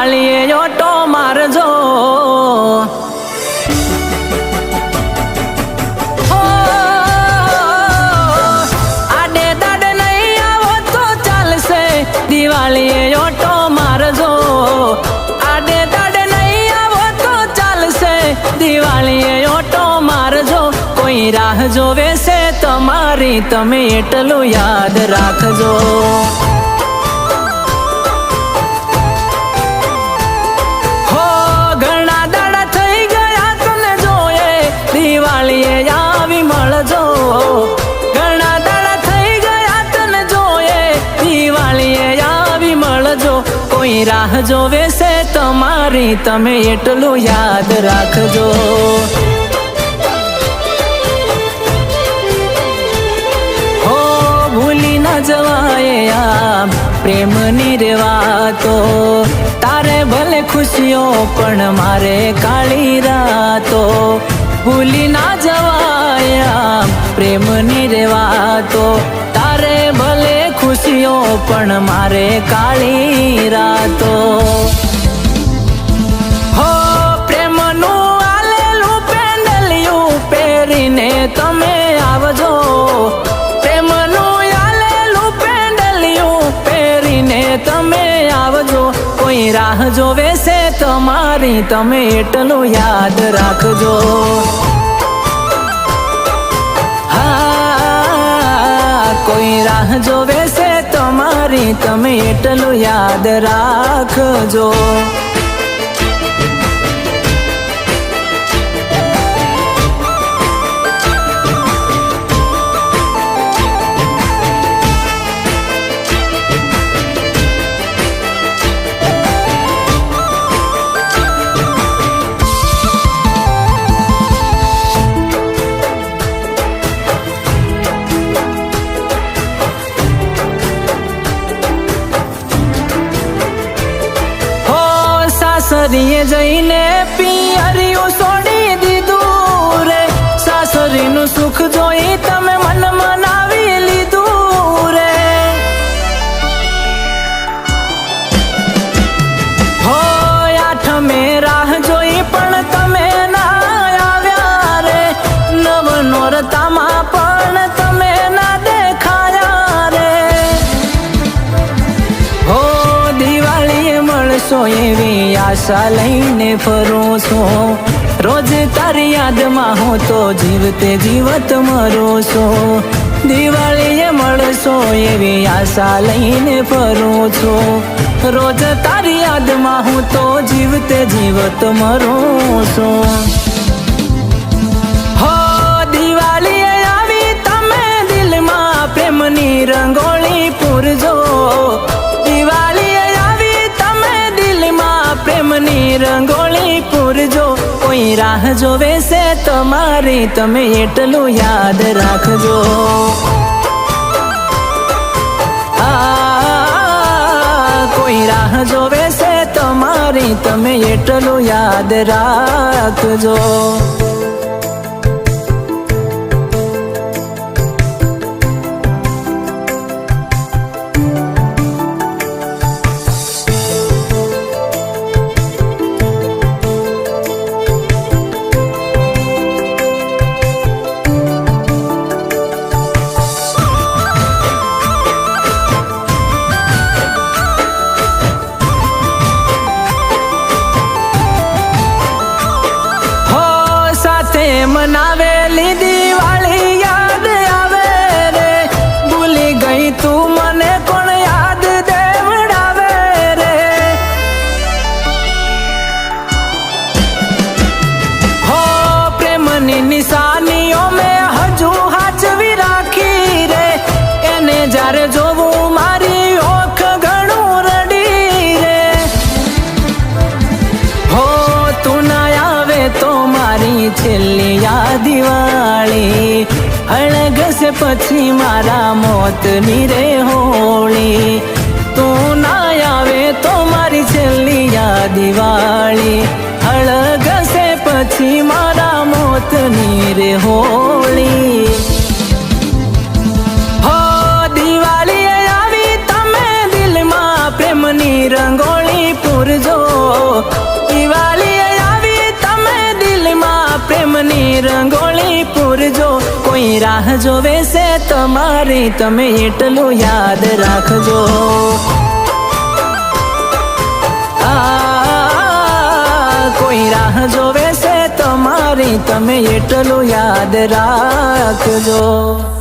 દિવાળીએ auto મારજો આડે દાડે નહીં આવો તો ચાલશે દિવાળીએ ઓટો મારજો આડે દાડે નહીં આવો તો ચાલશે દિવાળીએ ઓટો મારજો કોઈ રાહ જોવે છે તમારી તમે એટલું યાદ રાખજો હો ઘણા દાડા થઈ ગયા તને જોયે દિવાળીએ આવી મળજો ઘણા દાડા થઈ ગયા તને જોયે દિવાળીએ આવી મળજો કોઈ રાહ જોવે છે તમારી તમે એટલું યાદ રાખજો જવાય આમ પ્રેમની રે વાતો તારે ભલે ખુશીઓ પણ મારે કાળી રાતો ભૂલી ના જવાય આમ પ્રેમની રે વાતો તારે ભલે ખુશીઓ પણ મારે કાળી રાતો હો પ્રેમનું આલેલું પેન્ડલિયું પહેરીને તમે આવજો તમે આવજો કોઈ રાહ જોવે છે તમારી તમે એટલું યાદ રાખજો હા કોઈ રાહ જોવે છે તમારી તમે એટલું યાદ રાખજો સાસરીએ જઈને પિયરિયું છોડી દીધું રે સાસરીનું સુખ જોઈ તમે મન મનાવી લીધું રે હો આઠમે રાહ જોઈ પણ તમે ના આવ્યા રે નવ નોરતામાં પણ તમે ના દેખાયા રે હો દિવાળીએ મળશો એવી આશા લઈને ફરું છું રોજ તારી યાદમાં હું તો જીવતે જીવત મરું છું દિવાળીએ મળશો એવી આશા લઈને ફરું છું રોજ તારી યાદમાં હું તો જીવતે જીવત મરું છું હો દિવાળીએ આવી તમે દિલમાં પ્રેમની રંગોળી પૂરજો દિવાળીએ આવી તમે દિલમાં પ્રેમની રંગોળી પૂરજો કોઈ રાહ જોવે છે તમારી તમે એટલું યાદ રાખજો કોઈ રાહ જોવે છે તમારી તમે એટલું યાદ રાખજો મનાવેલી દિવાળી યાદ આવે રે ભૂલી ગઈ તું મને કોણ યાદ દેવડાવે રે હો પ્રેમની નિશાનીઓ મેં હજુ હાચવી રાખી રે એને જ્યારે જોવું મારી ઓખ ઘણું રડી રે હો તું ના આવે તો મારી છેલ્લી દિવાળી અળગશે પછી મારા મોતની રે હોળી તું ના આવે તો મારી છેલ્લી દિવાળી અળગશે પછી મારા મોતની રે હોળી હો દિવાળીએ આવી તમે દિલમાં પ્રેમની રંગોળી પૂરજો રાહ જોવે છે તમારી, તમે એટલું યાદ રાખજો. કોઈ રાહ જોવે છે તમારી, તમે એટલું યાદ રાખજો.